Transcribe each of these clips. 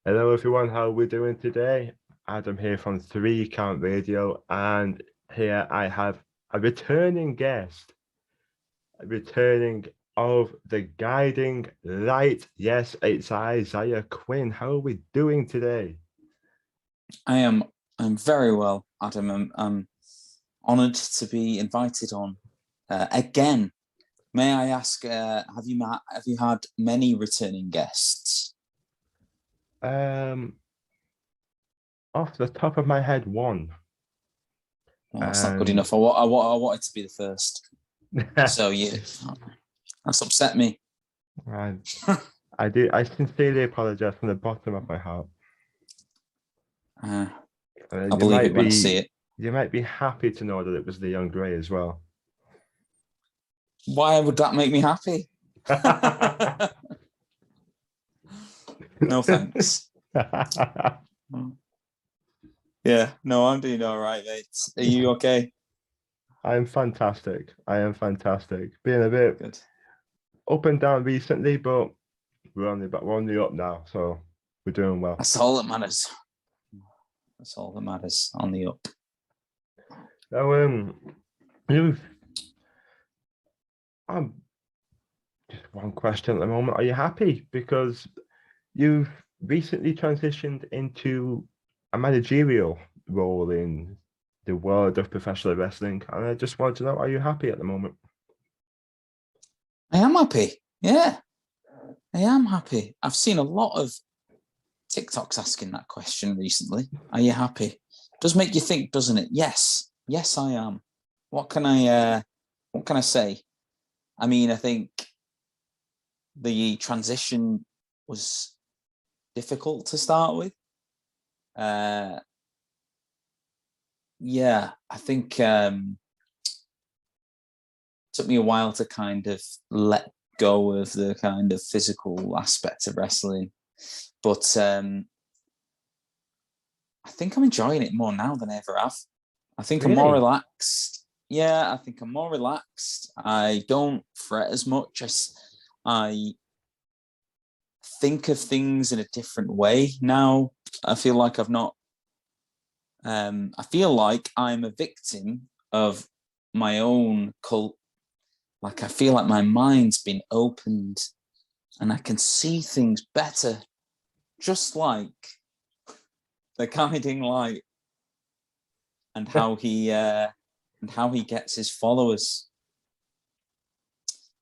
Hello everyone, how are we doing today? Adam here from 3 Count Radio, and here I have a returning guest, a returning of the guiding light. Yes, it's Isaiah Quinn. How are we doing today? I'm very well, Adam. I'm honoured to be invited on again. May I ask, have you had many returning guests? Um, Off the top of my head, one. Well, that's not good enough. I wanted to be the first. So that's upset me. I sincerely apologize from the bottom of my heart. I believe it when I see it. You might be happy to know that it was the young Grey as well. Why would that make me happy? No thanks. Yeah, no, I'm doing all right, mate. Are you okay? I am fantastic. Being a bit good. Up and down recently, but we're on the up now, so we're doing well. That's all that matters. On the up. Now, just one question at the moment. Are you happy because you've recently transitioned into a managerial role in the world of professional wrestling? And I just wanted to know, are you happy at the moment? I am happy. Yeah, I am happy. I've seen a lot of TikToks asking that question recently. Are you happy? Does make you think, doesn't it? Yes, I am. What can I say? I mean, I think the transition was difficult to start with. Yeah, I think it took me a while to kind of let go of the kind of physical aspect of wrestling, but I think I'm enjoying it more now than I ever have. I think I'm more relaxed. Yeah, I think I'm more relaxed. I don't fret as much. I think of things in a different way now. I feel like I've not. I feel like I'm a victim of my own cult. Like I feel like my mind's been opened, and I can see things better, just like the guiding light, and how he gets his followers.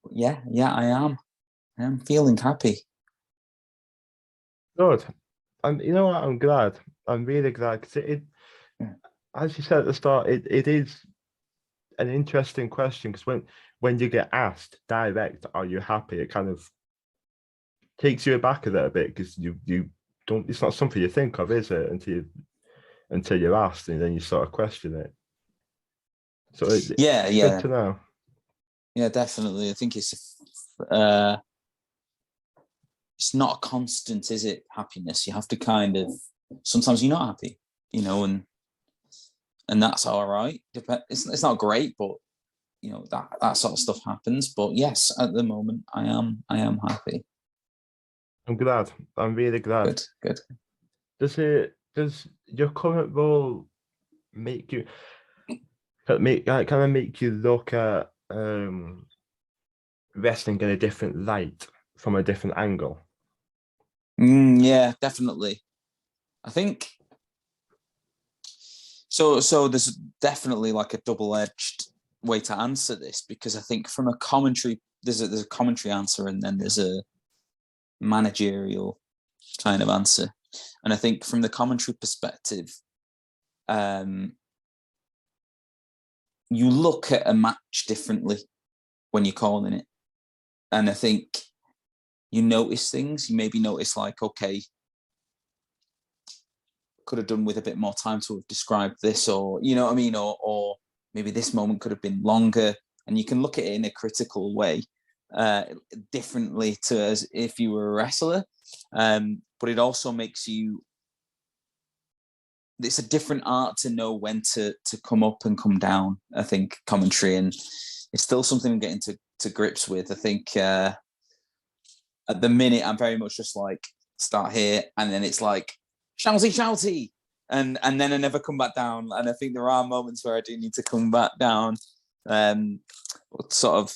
But yeah, I am feeling happy. Good. And you know what? I'm glad. I'm really glad because as you said at the start, it is an interesting question because when you get asked direct, are you happy? It kind of takes you aback a little bit because you don't. It's not something you think of, is it? Until you're asked, and then you sort of question it. So it's good to know. Yeah, definitely. I think it's not a constant, is it? Happiness. You have to kind of. Sometimes you're not happy, and that's all right. It's not great, but that sort of stuff happens. But yes, at the moment, I am happy. I'm glad. I'm really glad. Good. Does your current role make you make you look at wrestling in a different light, from a different angle? Yeah, definitely. I think so. There's definitely like a double-edged way to answer this, because I think from a commentary, there's a commentary answer, and then there's a managerial kind of answer. And I think from the commentary perspective, you look at a match differently when you're calling it. And I think you notice things. You maybe notice like, okay, could have done with a bit more time to have described this, or, you know what I mean? Or maybe this moment could have been longer. And you can look at it in a critical way, differently to as if you were a wrestler. But it also makes you, it's a different art to know when to come up and come down, I think, commentary. And it's still something I'm getting to grips with. I think at the minute, I'm very much just like, start here, and then it's like shouty, and then I never come back down. And I think there are moments where I do need to come back down. Sort of,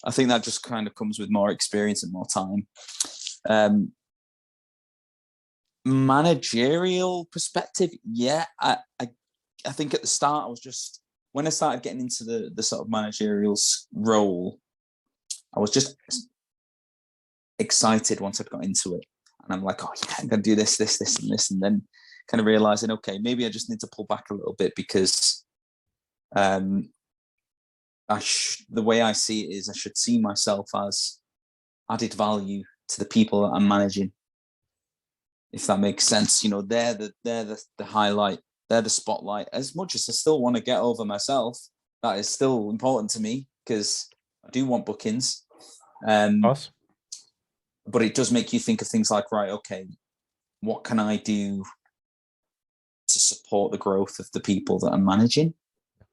I think that just kind of comes with more experience and more time. Managerial perspective, yeah, I think at the start I was just, when I started getting into the sort of managerial role, I was just excited once I got into it, and I'm like, oh yeah, I'm gonna do this, and this, and then kind of realizing, okay, maybe I just need to pull back a little bit, because the way I see it is I should see myself as added value to the people that I'm managing, if that makes sense. You know, they're the highlight, they're the spotlight. As much as I still want to get over myself, that is still important to me, because I do want bookings. Us. But it does make you think of things like, right, okay, what can I do to support the growth of the people that I'm managing,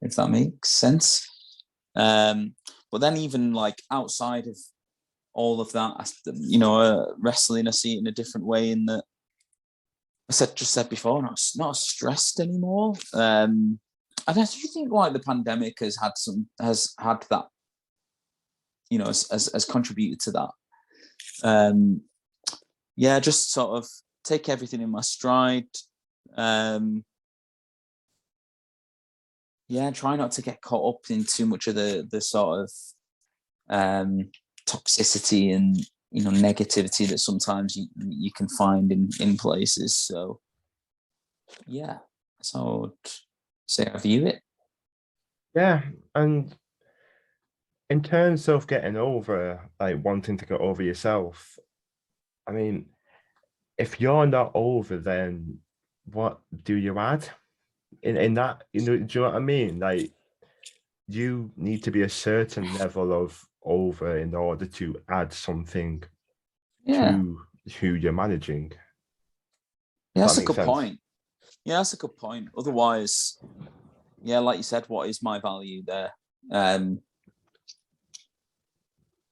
if that makes sense. But then even like outside of all of that, you know, wrestling, I see it in a different way, in that I just said before, not stressed anymore. And I do think like the pandemic has had that, you know, has contributed to that. Yeah, just sort of take everything in my stride. Yeah, try not to get caught up in too much of the sort of toxicity and, you know, negativity that sometimes you can find in places. So yeah, that's how I would say I view it. Yeah, and in terms of getting over, like wanting to get over yourself, I mean, if you're not over, then what do you add in that? You know, do you know what I mean? Like, you need to be a certain level of over in order to add something Yeah, to who you're managing. yeah, Does that's that a make good sense? point. Yeah, that's a good point. Otherwise, yeah, like you said, what is my value there?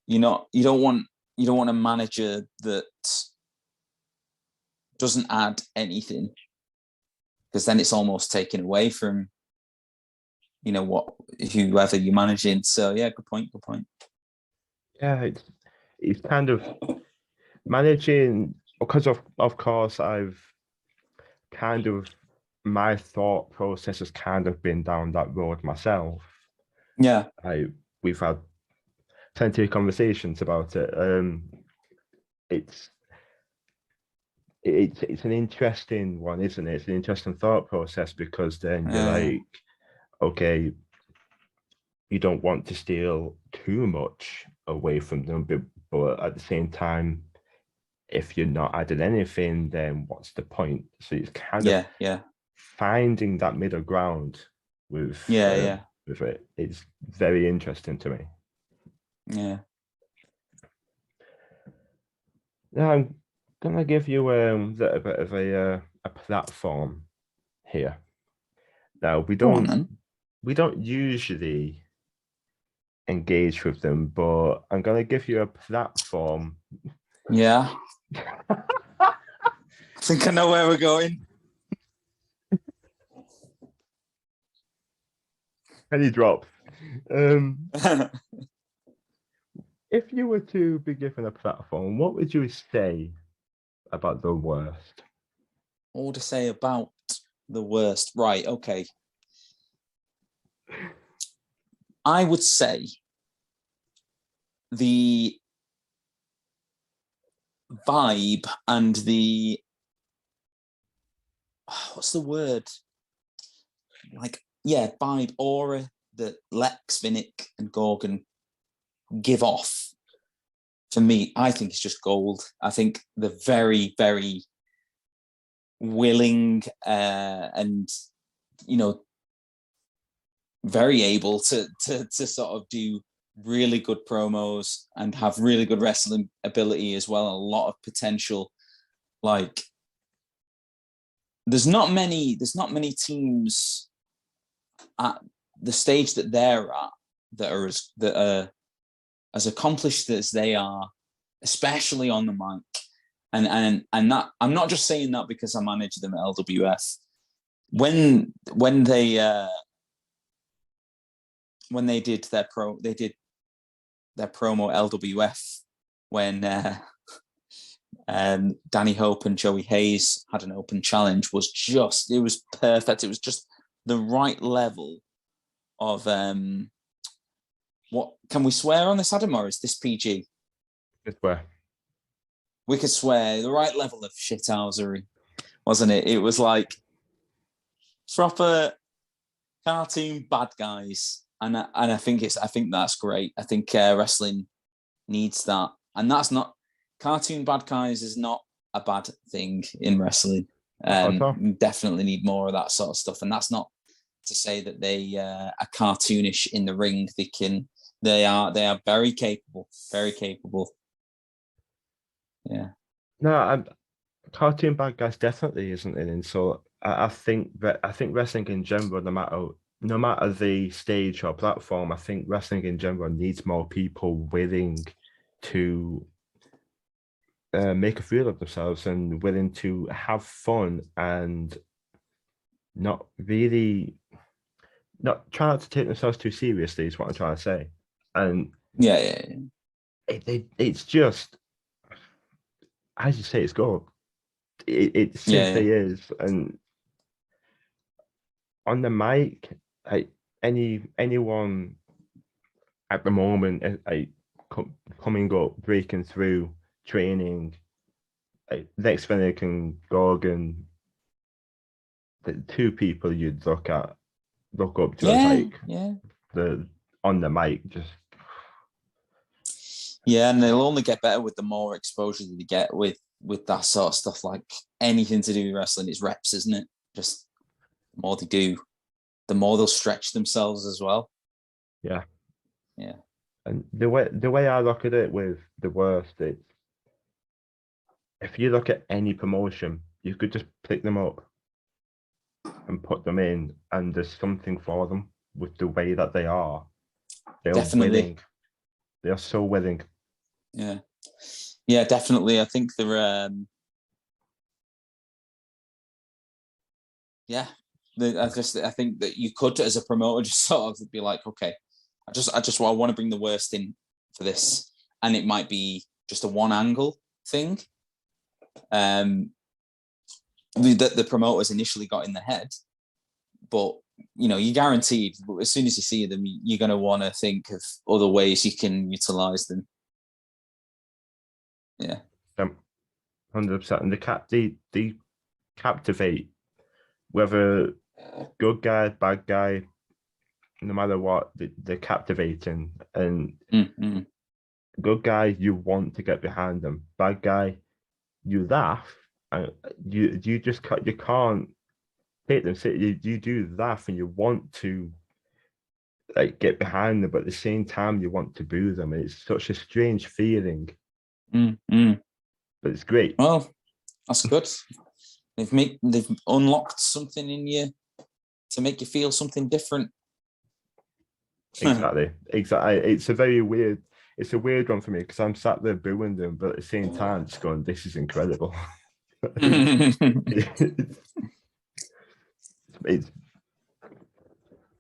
You don't want a manager that doesn't add anything, because then it's almost taken away from, you know, whoever you're managing. So yeah, good point. Yeah, it's kind of managing, because of course I've kind of, my thought process has kind of been down that road myself. Yeah, We've had plenty of conversations about it. It's it's an interesting one, isn't it? It's an interesting thought process, because then you're like, okay, you don't want to steal too much away from them, but at the same time, if you're not adding anything, then what's the point? So it's kind of yeah, finding that middle ground with yeah, with it. It's very interesting to me. yeah. Now I'm gonna give you a little bit of a platform here. Now Go on then. we don't usually engage with them, but I'm gonna give you a platform. Yeah, I think I know where we're going. Penny drop. If you were to be given a platform, what would you say about the worst? All to say about the worst. Right, okay. I would say the vibe and the, what's the word? Like, yeah, vibe, aura that Lex, Vinnick, and Gorgon give off, for me, I think it's just gold. I think they're very, very willing, and, you know, very able to sort of do really good promos and have really good wrestling ability as well. A lot of potential. Like, there's not many teams at the stage that they're at that are as accomplished as they are, especially on the mic. And that I'm not just saying that because I manage them at LWF. When they did their promo LWF when Danny Hope and Joey Hayes had an open challenge, it was perfect. It was just the right level of what can we swear on this, Adam, or is this PG? Good where. We could swear, the right level of shithousery, wasn't it? It was like proper cartoon bad guys, and I think that's great. I think wrestling needs that, and that's not cartoon bad guys is not a bad thing in wrestling. Definitely need more of that sort of stuff, and that's not to say that they are cartoonish in the ring. They are very capable, very capable. Yeah. No, cartoon bad guys definitely isn't an insult. I think wrestling in general, no matter the stage or platform, I think wrestling in general needs more people willing to make a fool of themselves and willing to have fun and not try not to take themselves too seriously is what I'm trying to say. And yeah. It's just, as you say, it's gold. It simply is. And on the mic, anyone at the moment, coming up, breaking through, training, next Fennick and Gorgon, the two people you'd look up to as the on the mic, just. Yeah, and they'll only get better with the more exposure that they get with that sort of stuff. Like anything to do with wrestling is reps, isn't it? Just the more they do, the more they'll stretch themselves as well. Yeah. Yeah. And the way I look at it with the worst, it's if you look at any promotion, you could just pick them up and put them in, and there's something for them with the way that they are. They're willing. They are so willing. Yeah. Yeah, definitely. I think they're I think that you could, as a promoter, just sort of be like, okay, I want to bring the worst in for this, and it might be just a one angle thing that the promoters initially got in the head, but you're guaranteed as soon as you see them, you're going to want to think of other ways you can utilize them. Yeah, 100%. And they captivate, whether good guy, bad guy, no matter what, they're captivating. And good guy, you want to get behind them. Bad guy, you laugh, and you can't take them. You do laugh, and you want to get behind them, but at the same time, you want to boo them. And it's such a strange feeling, but it's great. Well, that's good. They've unlocked something in you to make you feel something different. Exactly. It's a weird one for me because I'm sat there booing them, but at the same time, just going, "This is incredible." it's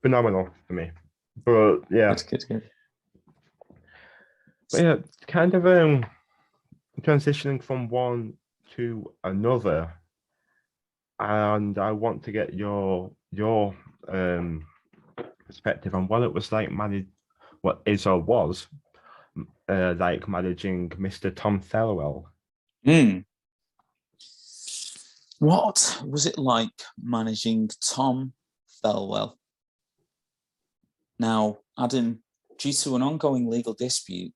phenomenal for me. But yeah, good. But yeah, kind of transitioning from one to another, and I want to get your perspective on what it was like what is or was like managing Mr. Tom Thelwell. What was it like managing Tom Thelwell? Now, Adam, due to an ongoing legal dispute,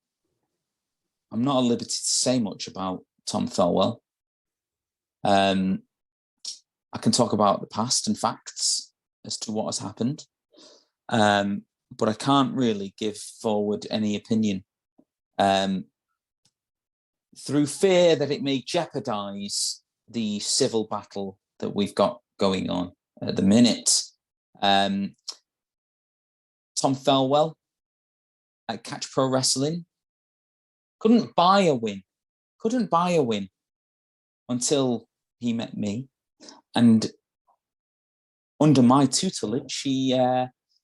I'm not at liberty to say much about Tom Thelwell. I can talk about the past and facts as to what has happened, but I can't really give forward any opinion through fear that it may jeopardize the civil battle that we've got going on at the minute. Tom Thelwell at Catch Pro Wrestling couldn't buy a win. until he met me, and under my tutelage, he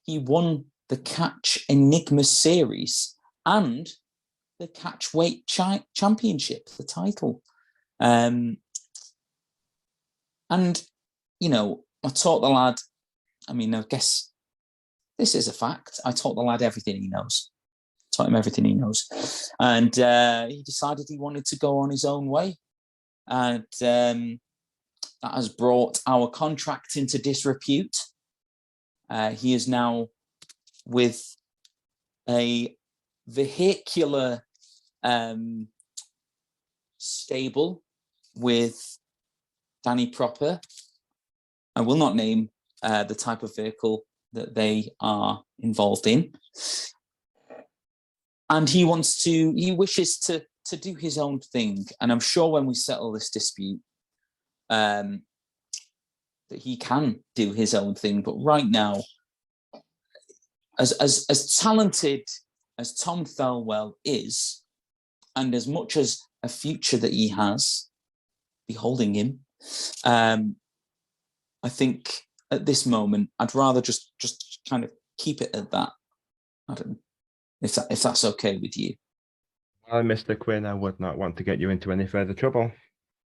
won the Catch Enigma series and the Catch Weight Championship, the title. And I taught the lad. I mean, I guess this is a fact. I taught the lad everything he knows. Taught him everything he knows, and he decided he wanted to go on his own way, and that has brought our contract into disrepute. He is now with a vehicular stable with Danny Proper. I will not name the type of vehicle that they are involved in. And he wishes to do his own thing. And I'm sure when we settle this dispute, that he can do his own thing. But right now, as talented as Tom Thelwell is, and as much as a future that he has beholding him, I think at this moment, I'd rather just kind of keep it at that. I don't know if that's okay with you. Well, Mr. Quinn, I would not want to get you into any further trouble.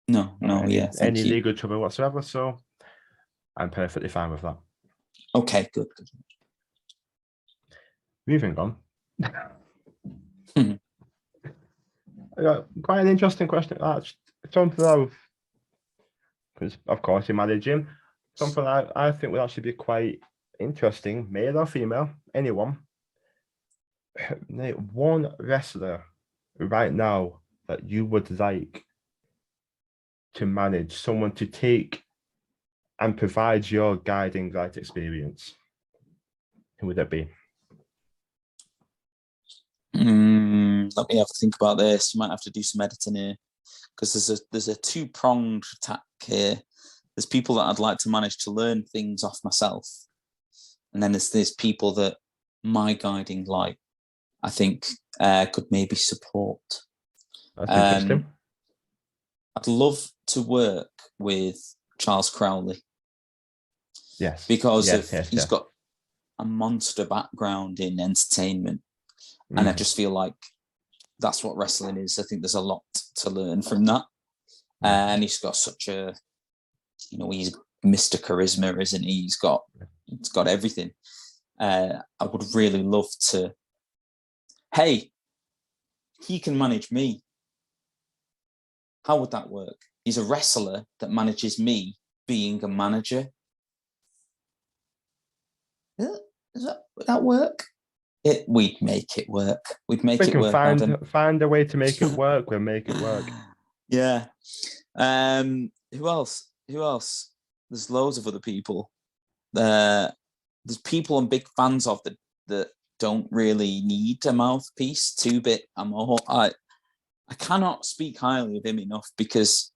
No, any legal trouble whatsoever. So I'm perfectly fine with that. Okay, good. Moving on. Quite an interesting question. That's something because of course you manage him. Something I think would actually be quite interesting, male or female, anyone. One wrestler right now that you would like to manage, someone to take and provide your guiding light experience. Who would that be? Let me have to think about this. You might have to do some editing here because there's a two-pronged attack here. There's people that I'd like to manage to learn things off myself, and then there's people that my guiding light, I think, could maybe support. That's interesting. I'd love to work with Charles Crowley. Yes. Because he's got a monster background in entertainment. And I just feel like that's what wrestling is. I think there's a lot to learn from that. And he's got such a, he's Mr. Charisma, isn't he? He's got everything. I would really love to, hey, he can manage me. How would that work? He's a wrestler that manages me being a manager. Would that work? We'd make it work. We'd make it work. Find a way to make it work. We'll make it work. Yeah. Who else? There's loads of other people. There's people I'm big fans of that don't really need a mouthpiece. 2-Bit. I cannot speak highly of him enough because,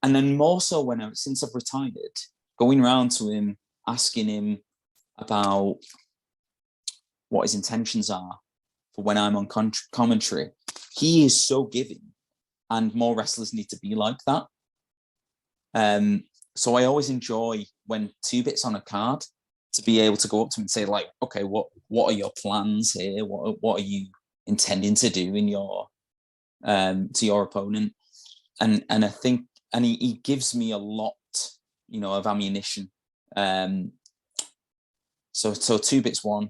and then more so since I've retired, going round to him, asking him about what his intentions are for when I'm on commentary. He is so giving, and more wrestlers need to be like that. So I always enjoy when 2-Bit's on a card to be able to go up to him and say, like, okay, what are your plans here? What are you intending to do in your to your opponent? And I think, and he gives me a lot, of ammunition. So 2-Bit's one.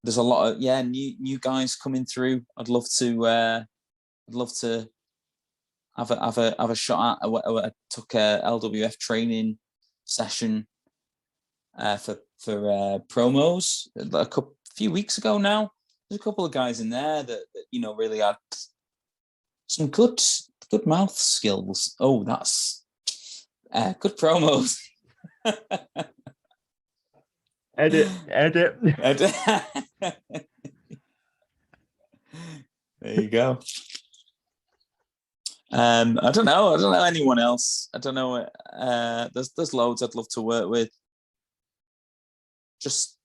There's a lot of new guys coming through. I'd love to have a shot at. I took a LWF training session for promos a few weeks ago now. There's a couple of guys in there that really had some good mouth skills. Oh, that's good promos. Edit. There you go. I don't know anyone else. I don't know. There's loads I'd love to work with. Just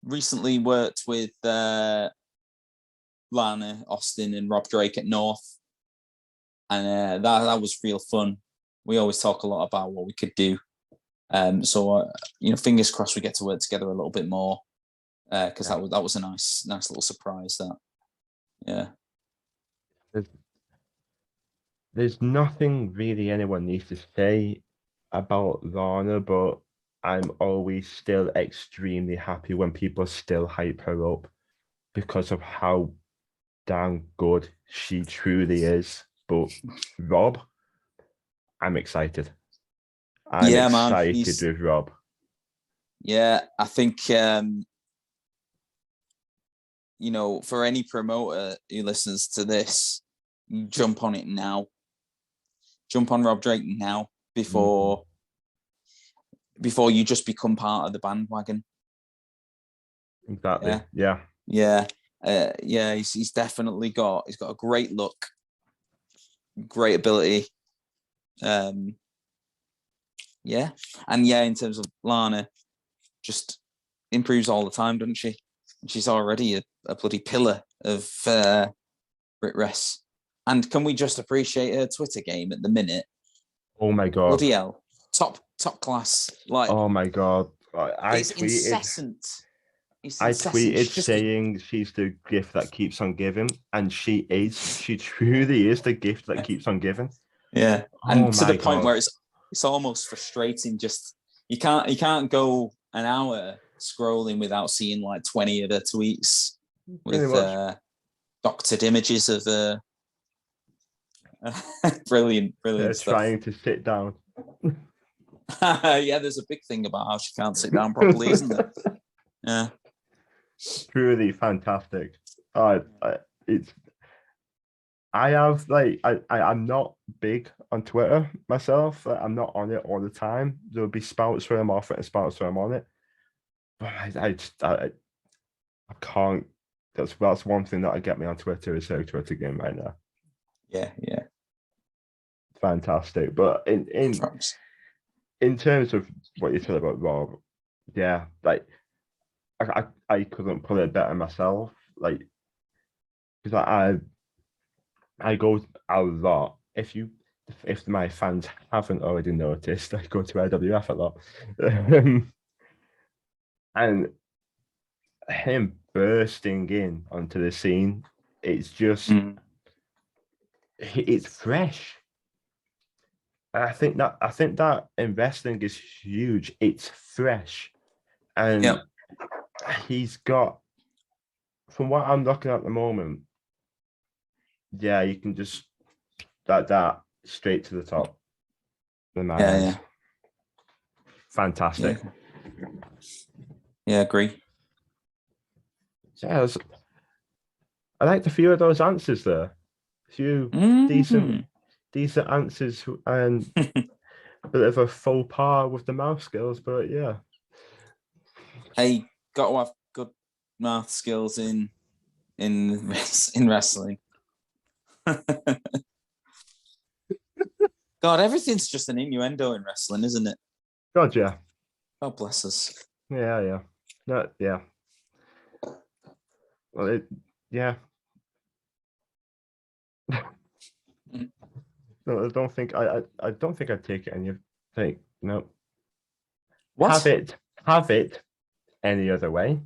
recently worked with Lana, Austin, and Rob Drake at North, and that was real fun. We always talk a lot about what we could do. So fingers crossed we get to work together a little bit more, because that was a nice little surprise. That, yeah. There's nothing really anyone needs to say about Lana, but I'm always still extremely happy when people still hype her up because of how damn good she truly is. But Rob, I'm excited. I'm Yeah, man. excited with Rob. Yeah, I think for any promoter who listens to this, jump on it now. Jump on Rob Drake now before you just become part of the bandwagon. Exactly. Yeah. He's definitely got a great look, great ability. In terms of Lana, just improves all the time, doesn't she? She's already a bloody pillar of Brit Rest. And can we just appreciate her Twitter game at the minute? Oh my god! Bloody hell, top class! Like, oh my god, it's incessant. I tweeted saying she's the gift that keeps on giving, and she is. She truly is the gift that keeps on giving. Yeah, and to the point where it's almost frustrating. Just you can't go an hour scrolling without seeing like 20 of her tweets with doctored images of brilliant stuff. Trying to sit down. Yeah, there's a big thing about how she can't sit down properly, isn't there? Yeah, truly fantastic. I'm not big on Twitter myself. I'm not on it all the time. There'll be spouts where I'm off it and spouts where I'm on it. But I can't. That's one thing that I get me on Twitter is her Twitter game right now. Yeah. Fantastic. But in terms of what you said about Rob, yeah, like I couldn't put it better myself. Like, because I go a lot. If my fans haven't already noticed, I go to RWF a lot. And him bursting in onto the scene, it's just it's fresh. I think that in wrestling is huge. It's fresh, and he's got, from what I'm looking at the moment, yeah, you can just that straight to the top. Yeah. Fantastic. Yeah, agree. Yeah, I liked a few of those answers there. A few decent answers, and a bit of a faux pas with the mouth skills, but yeah. Hey, got to have good math skills in wrestling. God, everything's just an innuendo in wrestling, isn't it? God, yeah. God bless us. Yeah. No, yeah. Well, yeah. No, I don't think I'd take it any thing. No. What? Have it any other way.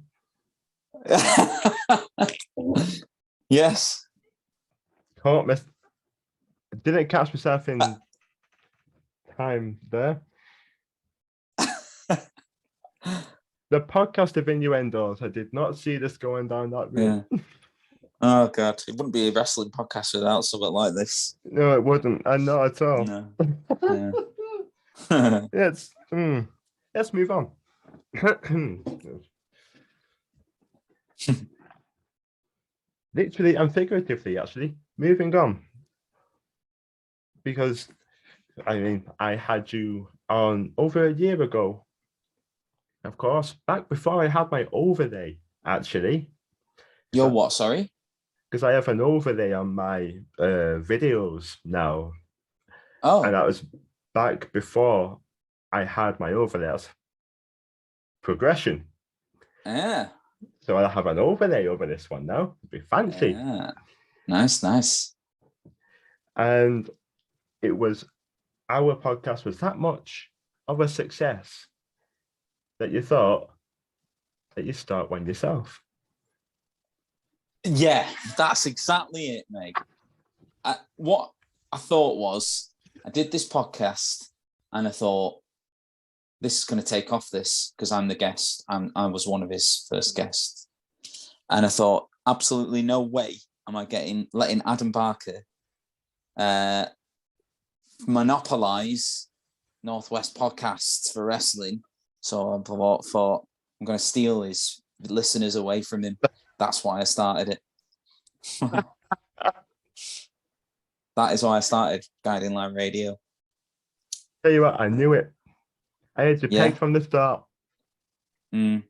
Yes. Didn't catch myself in time there. The podcast of innuendos. I did not see this going down that route. Yeah. Oh god, it wouldn't be a wrestling podcast without something like this. No, it wouldn't, and not at all. No. Yeah. Let's move on. Literally and figuratively, actually, moving on. Because I had you on over a year ago. Of course, back before I had my overlay, actually. Your what? Sorry? Because I have an overlay on my videos now. Oh. And that was back before I had my overlays. Progression. Yeah. So I'll have an overlay over this one now. It'll be fancy. Yeah. Nice. And it was our podcast was that much of a success that you thought that you start one yourself. Yeah, that's exactly it, mate. What I thought was, I did this podcast and I thought, this is going to take off this because I'm the guest. I was one of his first guests. And I thought, absolutely no way am I letting Adam Barker monopolize Northwest podcasts for wrestling. So I thought I'm going to steal his listeners away from him. That's why I started it. That is why I started Guiding Light Radio. Tell you what, I knew it. I had you pegged from the start. You're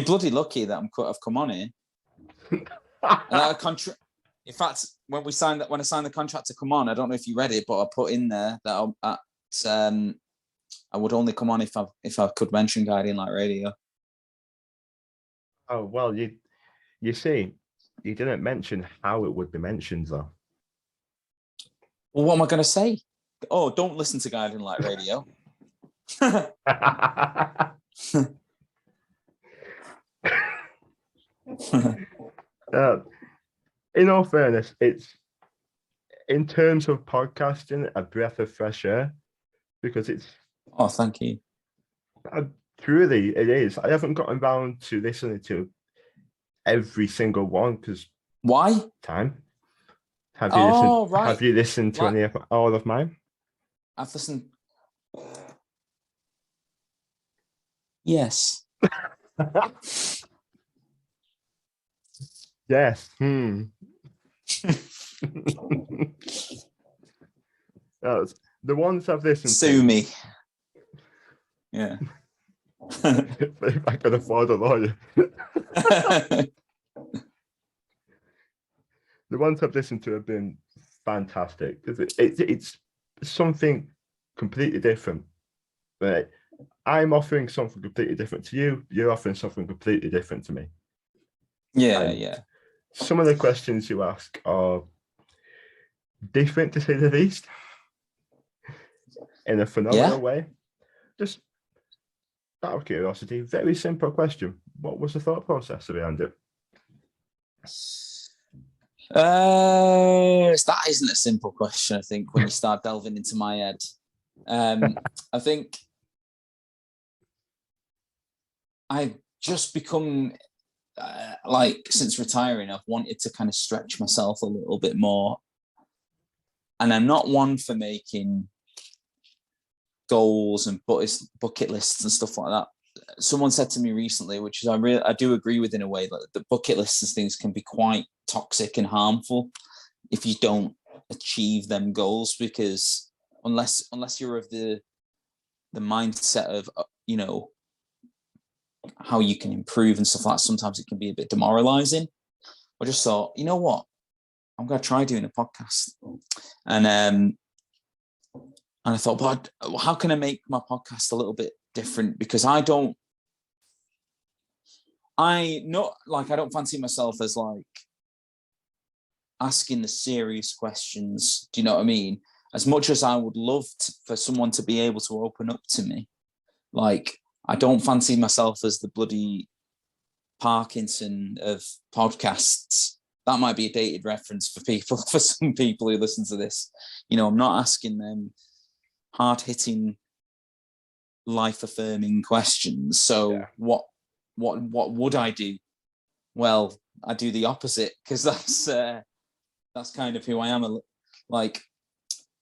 bloody lucky that I've come on here. In fact, when I signed the contract to come on, I don't know if you read it, but I put in there that I would only come on if I could mention Guiding Light Radio. Oh well, you see, you didn't mention how it would be mentioned though. Well, what am I going to say? Oh, don't listen to Guiding Light Radio. In all fairness, it's in terms of podcasting a breath of fresh air because it's. Oh, thank you. Truly, it is. I haven't gotten around to listening to every single one because why? Time. Have you listened? Right. Have you listened to any of all of mine? I've listened. Yes. Yes. The ones I've listened Sue to. me. Yeah. If I could afford a lawyer. The ones I've listened to have been fantastic because it's something completely different. But I'm offering something completely different to you. You're offering something completely different to me. Yeah. Some of the questions you ask are different, to say the least, in a phenomenal way. Just out of curiosity, very simple question. What was the thought process behind it? That isn't a simple question, I think, when you start delving into my head. I think I've just become since retiring, I've wanted to kind of stretch myself a little bit more. And I'm not one for making goals and bucket lists and stuff like that. Someone said to me recently, which is I do agree with in a way, that the bucket lists and things can be quite toxic and harmful if you don't achieve them goals, because unless you're of the mindset of how you can improve and stuff like that, sometimes it can be a bit demoralizing. I just thought, you know what, I'm going to try doing a podcast, and I thought, but how can I make my podcast a little bit different? Because I don't fancy myself as like asking the serious questions. Do you know what I mean? As much as I would love for someone to be able to open up to me, like, I don't fancy myself as the bloody Parkinson of podcasts. That might be a dated reference for some people who listen to this. I'm not asking them hard-hitting, life-affirming questions. So what would I do? Well, I do the opposite, because that's kind of who I am. Like,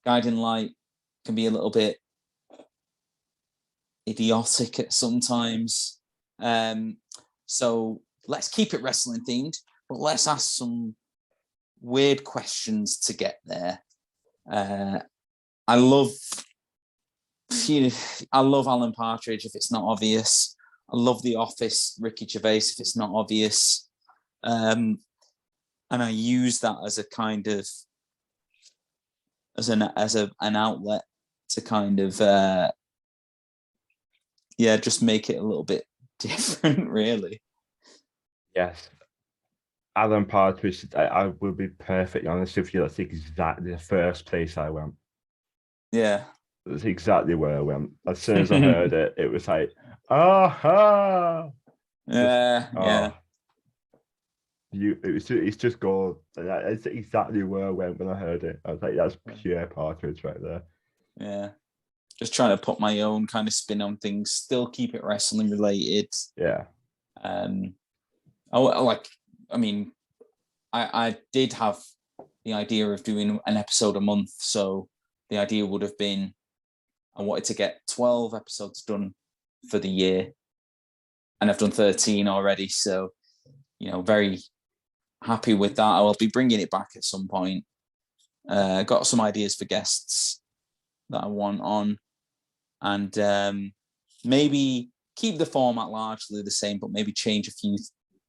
Guiding Light can be a little bit idiotic at sometimes. So let's keep it wrestling themed, but let's ask some weird questions to get there. I love Alan Partridge, if it's not obvious. I love The Office, Ricky Gervais, if it's not obvious. And I use that as a kind of as an outlet to kind of just make it a little bit different, really. Yes. Alan Partridge, I will be perfectly honest with you. That's exactly the first place I went. Yeah. That's exactly where I went. As soon as I heard it, it was like, aha! Yeah, yeah. It's just gold. It's exactly where I went when I heard it. I was like, that's pure Partridge right there. Yeah. Just trying to put my own kind of spin on things, still keep it wrestling related. Yeah. I did have the idea of doing an episode a month. So the idea would have been I wanted to get 12 episodes done for the year. And I've done 13 already. So, very happy with that. I will be bringing it back at some point. Got some ideas for guests that I want on. And maybe keep the format largely the same, but maybe change a few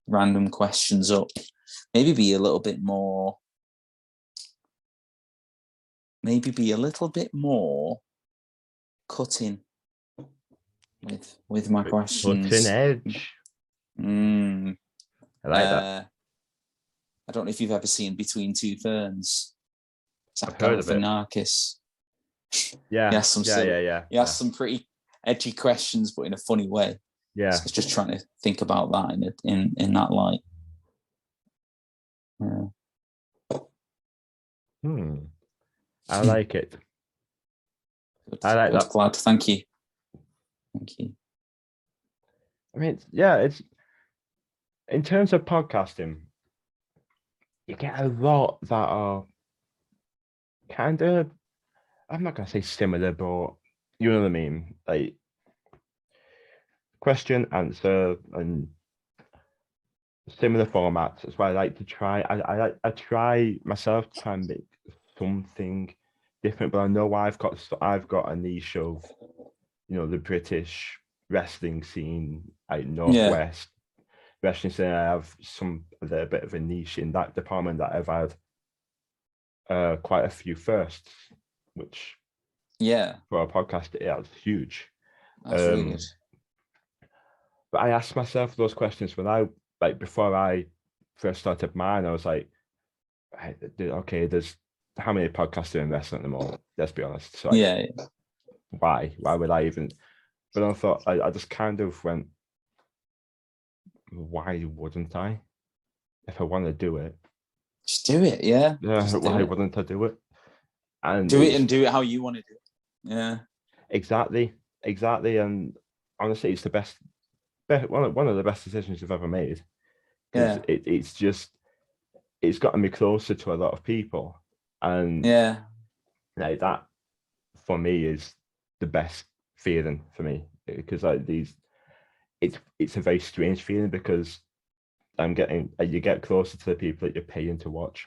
random questions up. Maybe be a little bit more cutting with my questions. Cutting edge. I like that. I don't know if you've ever seen Between Two Ferns. I've heard of it. Narcus. Yeah. He has some pretty edgy questions, but in a funny way. Yeah. So I was just trying to think about that in that light. I like it. Good. I like that. Glad. Thank you. I mean, it's in terms of podcasting, you get a lot that are kind of, I'm not gonna say similar, but you know what I mean, like question, answer, and similar formats. That's why I like to try. I try myself to try and make something different, but I know I've got a niche of, the British wrestling scene, like Northwest wrestling scene. I have a little bit of a niche in that department that I've had quite a few firsts, which for a podcast, it's huge. That's really good. But I asked myself those questions before I first started mine. I was like, okay, there's how many podcasts are in wrestling at the moment? Let's be honest. So why would I even? But I thought I just kind of went, why wouldn't I? If I want to do it, just do it. Yeah. Why wouldn't I do it? And do it how you want to do it. Yeah. Exactly. And honestly, it's the best one of the best decisions I've ever made. Because it's gotten me closer to a lot of people. And like that for me is the best feeling for me, because it's a very strange feeling, because you get closer to the people that you're paying to watch.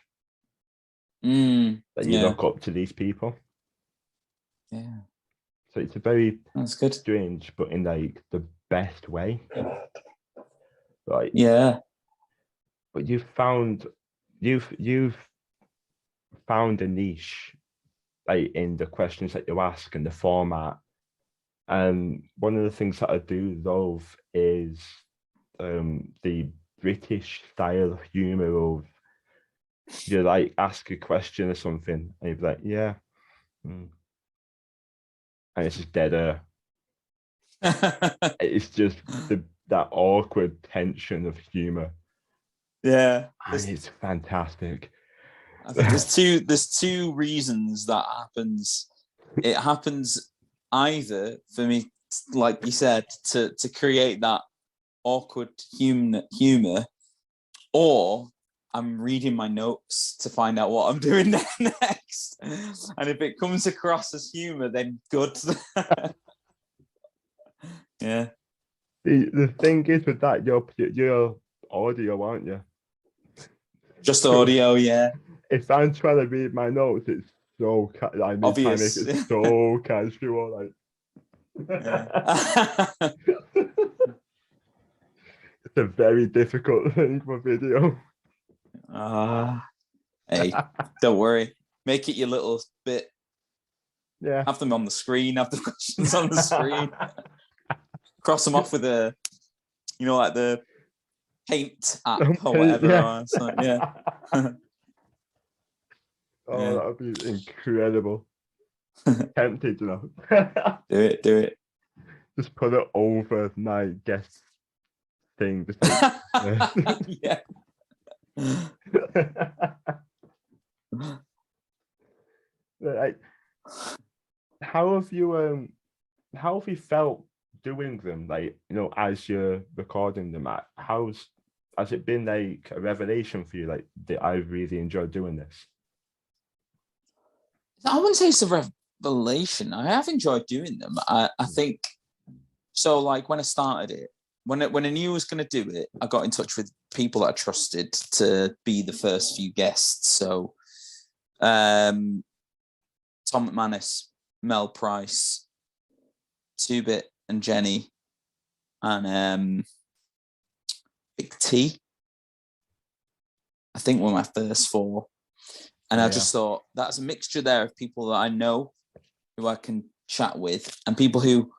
That you look up to these people. Yeah. So it's a very that's good, strange, but in like the best way. Like but you've found a niche, like in the questions that you ask and the format. And one of the things that I do love is the British style of humor of, you like ask a question or something and you'd be like, yeah. And it's just dead air. It's just that awkward tension of humor. Yeah. And it's fantastic. I think there's two reasons that happens. It happens either for me, like you said, to create that awkward humor, or I'm reading my notes to find out what I'm doing next. And if it comes across as humor, then good. Yeah. The thing is with that, you're audio, aren't you? Just audio, yeah. If I'm trying to read my notes, it's so obvious. Trying to make it so casual, like. It's a very difficult thing for video. Hey, don't worry. Make it your little bit. Yeah. Have them on the screen. Have the questions on the screen. Cross them off with like the paint app or whatever. Yeah. It's like, yeah. Oh, Yeah. that would be incredible. Tempted, you know. Do it. Just put it over my guest thing. Just like, Yeah. like, how have you felt doing them? Like, you know, as you're recording them, has it been like a revelation for you? Like, that I really enjoyed doing this. I wouldn't say it's a revelation. I have enjoyed doing them. I think so. Like when I started it, when I knew I was going to do it, I got in touch with people that I trusted to be the first few guests. So, Tom McManus, Mel Price, Two Bit, and Jenny, and Big T. I think were my first four. And I just thought that's a mixture there of people that I know, who I can chat with, and people who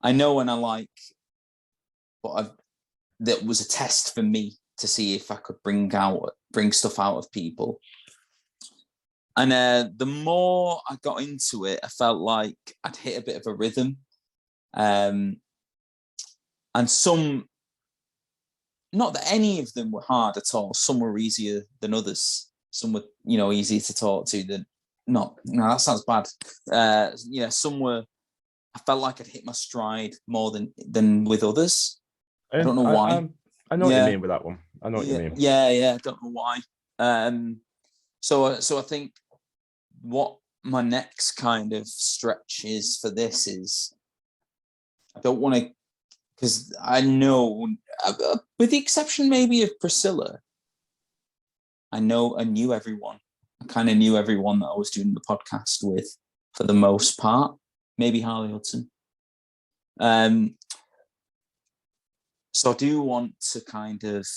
I know and I like, but that was a test for me to see if I could bring stuff out of people. And the more I got into it, I felt like I'd hit a bit of a rhythm. And some, not that any of them were hard at all. Some were easier than others. Some were, easier to talk to than not. No, that sounds bad. Some were. I felt like I'd hit my stride more than with others. I don't know why. I know what you mean with that one. I know what you mean. Yeah. I don't know why. So I think what my next kind of stretch is for this is I don't want to, because I know, with the exception maybe of Priscilla, I knew everyone. I kind of knew everyone that I was doing the podcast with for the most part. Maybe Harley Hudson. So I do want to kind of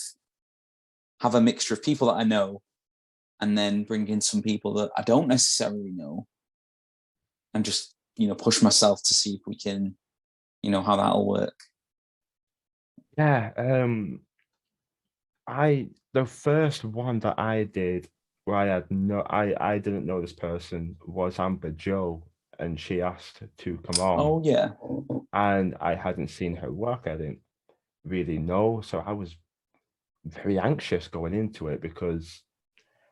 have a mixture of people that I know and then bring in some people that I don't necessarily know and just, push myself to see if we can, how that'll work. Yeah. The first one that I did where I didn't know this person was Amber Joe, and she asked to come on. Oh yeah. And I hadn't seen her work. I didn't really know. So I was very anxious going into it because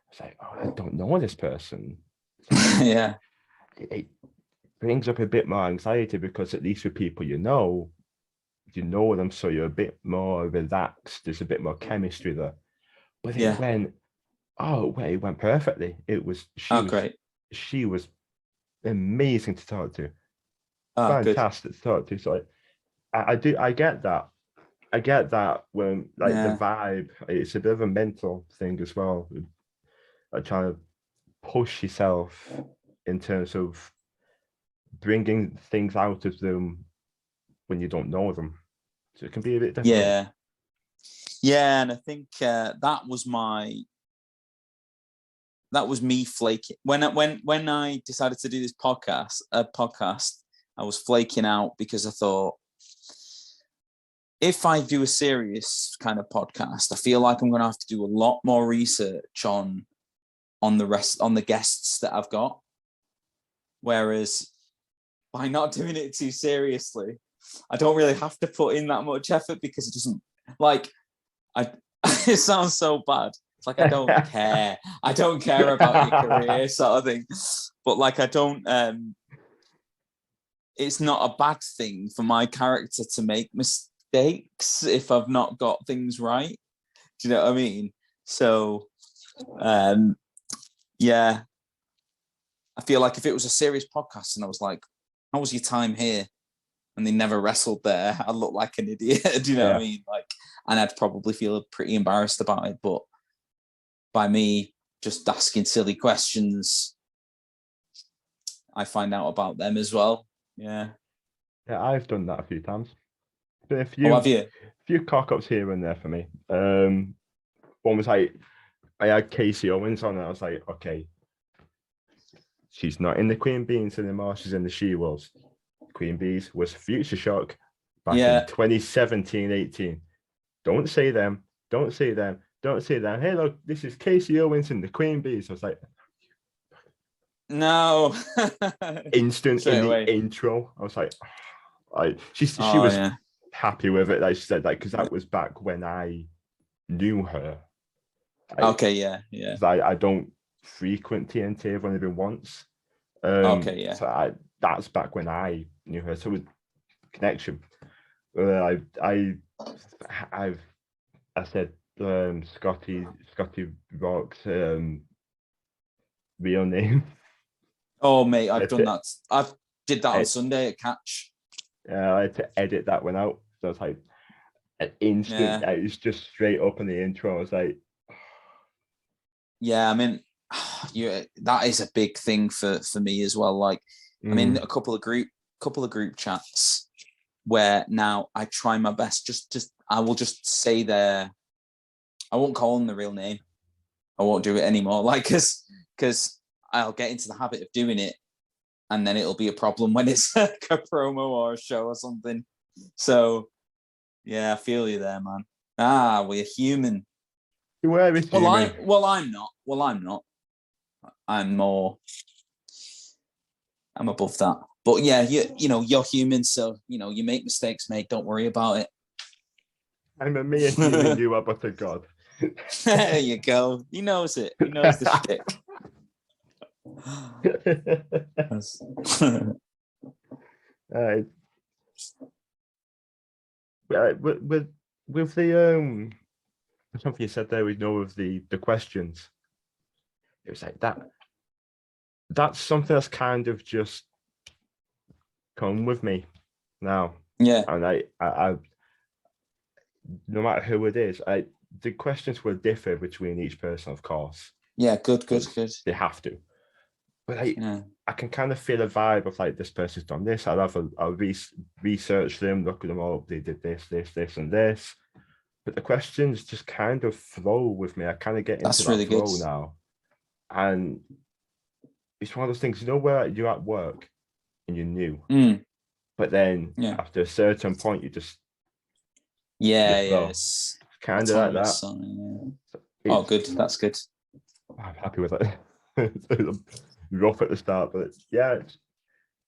I was like, oh, I don't know this person. Yeah. It brings up a bit more anxiety because at least with people you know them, so you're a bit more relaxed. There's a bit more chemistry there. But it went perfectly. Great. She was amazing to talk to. Fantastic to talk to. So I get that. I get that when the vibe, it's a bit of a mental thing as well. Like trying to push yourself in terms of bringing things out of them when you don't know them. So it can be a bit difficult. Yeah, and I think that was me flaking. When I decided to do this podcast, I was flaking out because I thought, if I do a serious kind of podcast, I feel like I'm going to have to do a lot more research on the guests that I've got. Whereas by not doing it too seriously, I don't really have to put in that much effort because it doesn't it sounds so bad. It's like I don't care. I don't care about your career sort of thing. But like I don't it's not a bad thing for my character to make mistakes if I've not got things right. Do you know what I mean? So yeah. I feel like if it was a serious podcast and I was like, how was your time here? And they never wrestled there, I'd look like an idiot. Do you know what I mean? Like, and I'd probably feel pretty embarrassed about it. But by me just asking silly questions, I find out about them as well. Yeah. Yeah, I've done that a few times. Been a few cock-ups here and there for me. One was like, I had Casey Owens on, and I was like, okay, she's not in the Queen Bees anymore. She's in the She Wolves. Queen Bees was Future Shock back in 2017-18. Don't say them. Don't say them. Don't say them. Hey, look, this is Casey Owens and the Queen Bees. I was like, No. instant Straight in the away. intro. I was like, she Oh was yeah. happy with it. Like she said, like because that was back when I knew her. Okay, yeah. 'Cause I don't frequent TNT. I've only been once. Okay, yeah. So that's back when I knew her. So with connection. I've I said Scotty Rock's real name. Oh mate, I've I done had that. I did that on to, Sunday at Catch. I had to edit that one out. So it's like an instant. Yeah. It was just straight up in the intro. I was like, Yeah, I mean, that is a big thing for me as well. Like, I mean, a couple of group chats where now I try my best. Just I will just say I won't call them the real name. I won't do it anymore. Like, because I'll get into the habit of doing it, and then it'll be a problem when it's like a promo or a show or something. So, yeah, I feel you there, man. We're human. where is human? I'm not. Well, I'm not. I'm above that. But yeah, you're human, so you make mistakes, mate. Don't worry about it. I'm a mere human. You are but a god. There you go. He knows it. He knows the shtick. With the something you said there, we know of the questions. It was like that. That's something that's kind of just come with me now. Yeah. And I no matter who it is, the questions will differ between each person, of course. Yeah. Good. They have to. But I can kind of feel a vibe of like this person's done this. I'll research them, look at them all. They did this, and this. But the questions just kind of flow with me. I kind of get into that really flow good now. And it's one of those things, where you're at work and you're new. But then after a certain point, you just yes, kind of like that. So good. That's good. I'm happy with it. It's rough at the start, but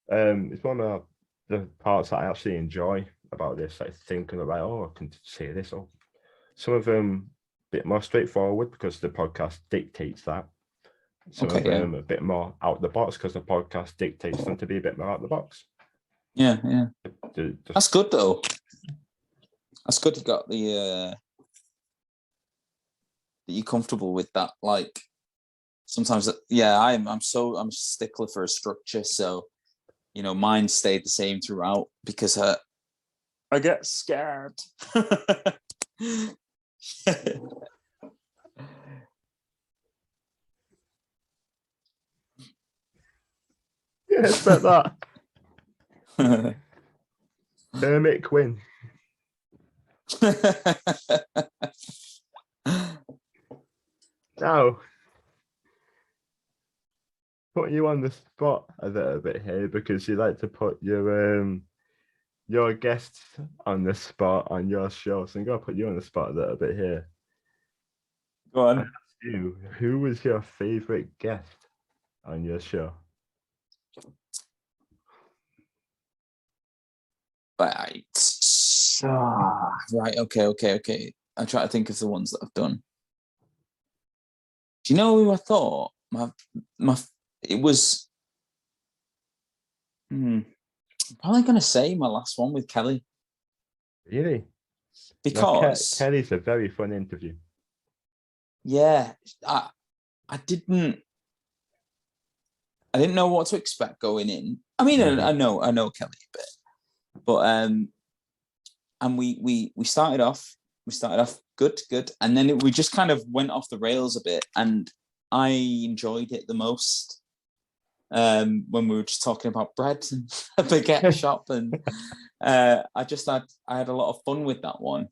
it's one of the parts that I actually enjoy about this. Like thinking about, I can say this. Or some of them a bit more straightforward because the podcast dictates that. Some of them a bit more out the box because the podcast dictates them to be a bit more out the box. Yeah. That's good though. That's good. You got the that you're comfortable with that. Like sometimes, I'm a stickler for a structure. So mine stayed the same throughout because I get scared. Yeah, expect that. Hermit Quinn. Now, put you on the spot a little bit here because you like to put your guests on the spot on your show. So I'm gonna put you on the spot a little bit here. Go on. Who was your favorite guest on your show? Right. Right. Okay. I try to think of the ones that I've done. Do you know who I thought? It was. I'm probably gonna say my last one with Kelly. Really? Because Kelly's a very fun interview. Yeah, I didn't know what to expect going in. I mean, I know Kelly a bit, but and we started off good, and then we just kind of went off the rails a bit, and I enjoyed it the most when we were just talking about bread and a baguette shop, and I had a lot of fun with that one.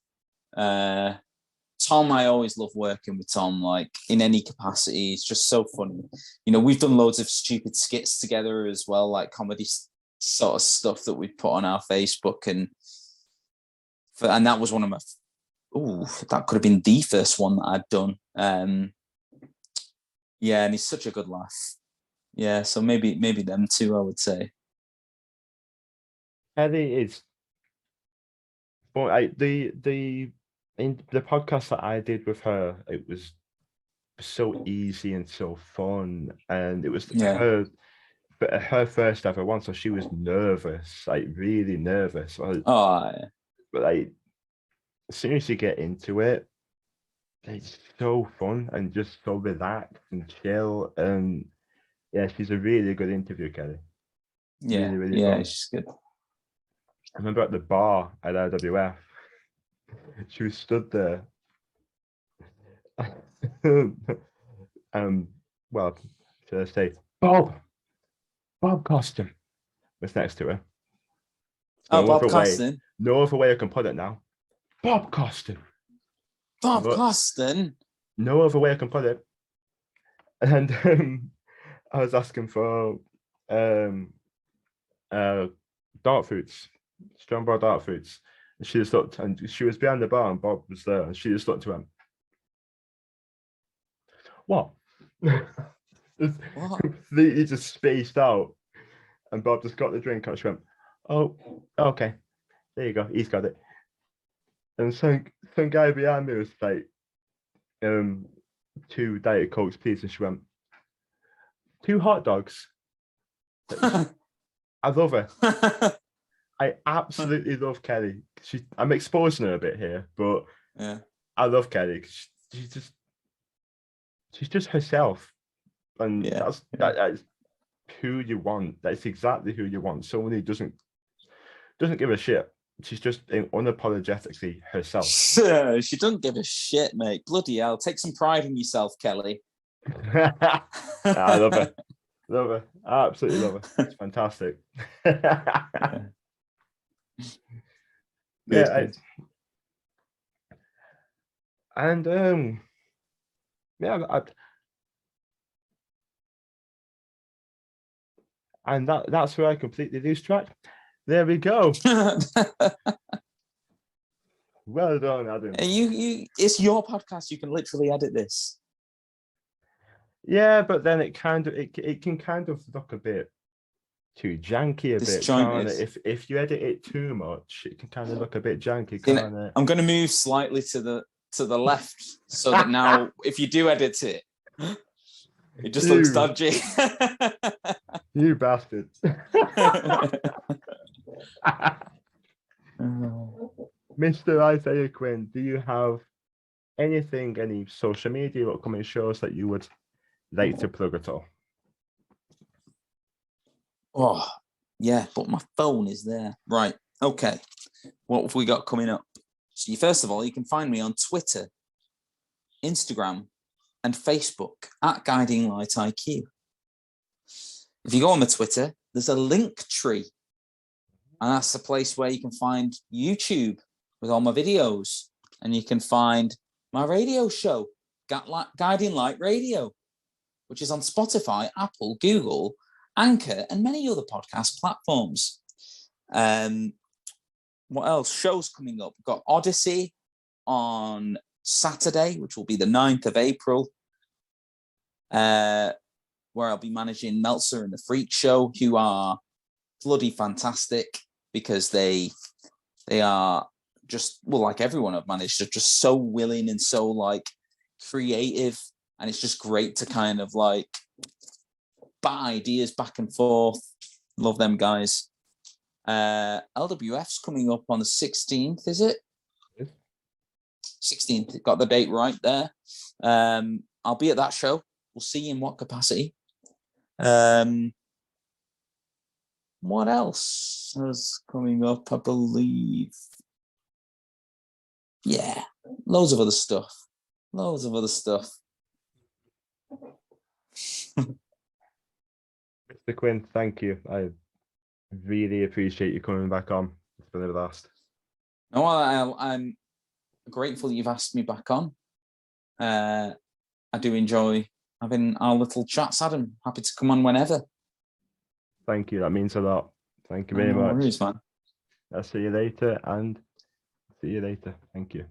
Tom, I always love working with Tom, like in any capacity. It's just so funny. We've done loads of stupid skits together as well, like comedy sort of stuff that we put on our Facebook, and that was one of my that could have been the first one that I'd done. Yeah, and he's such a good laugh. Yeah, so maybe them two, I would say. Ellie is, well, in the podcast that I did with her, it was so easy and so fun, and it was Yeah. her first ever one, so she was nervous, like really nervous. Oh, yeah. But like as soon as you get into it, it's so fun and just so relaxed and chill. And yeah, she's a really good interview, Kelly. Yeah, Really, really yeah, fun. she's good. I remember at the bar at RWF, she was stood there. Well, should I say Bob Costin was next to her. Oh, No Bob other way. Costin. No other way I can put it now. Bob Costin. Bob Costin. No other way I can put it. And I was asking for dart foods, strong bar dart foods. And she just looked, and she was behind the bar, and Bob was there, and she just looked to him. What? What? Completely just spaced out. And Bob just got the drink and she went, "Oh, okay. There you go. He's got it." And some guy behind me was like, 2 Diet Cokes, please. And she went, 2 hot dogs. I love her. I absolutely love Kelly. I'm exposing her a bit here, but yeah, I love Kelly. She's just herself, and yeah, that's who you want. That's exactly who you want. Someone who doesn't give a shit. She's just unapologetically herself. She doesn't give a shit, mate. Bloody hell. Take some pride in yourself, Kelly. I love her. Love her. I absolutely love her. It's fantastic. Good. And yeah, and that's where I completely lose track. There we go. Well done, Adam. It's your podcast. You can literally edit this. Yeah, but then it can kind of look a bit too janky, can't it? If you edit it too much, it can kind of look a bit janky, can't it? I'm going to move slightly to the left so that now, if you do edit it, it just looks dodgy. You bastard. Mr. Isaiah Quinn, do you have any social media or upcoming shows that you would like to plug at all? Oh, yeah, but my phone is there. Right. Okay. What have we got coming up? So first of all, you can find me on Twitter, Instagram, and Facebook at Guiding Light IQ. If you go on the Twitter, there's a link tree. And that's the place where you can find YouTube with all my videos. And you can find my radio show, Guiding Light Radio, which is on Spotify, Apple, Google, Anchor, and many other podcast platforms. What else? Shows coming up. We've got Odyssey on Saturday, which will be the 9th of April, where I'll be managing Meltzer and the Freak Show, who are bloody fantastic because they are just, well, like everyone I've managed, are just so willing and so like creative, and it's just great to kind of like bat ideas back and forth. Love them guys. LWF's coming up on the 16th, is it? 16th, got the date right there. I'll be at that show. We'll see in what capacity. What else is coming up? I believe. Yeah, loads of other stuff. Mr. Quinn, thank you. I really appreciate you coming back on. It's been a blast. No, I'm grateful you've asked me back on. I do enjoy having our little chats, Adam. Happy to come on whenever. Thank you. That means a lot. Thank you very much. Worries, man. I'll see you later. Thank you.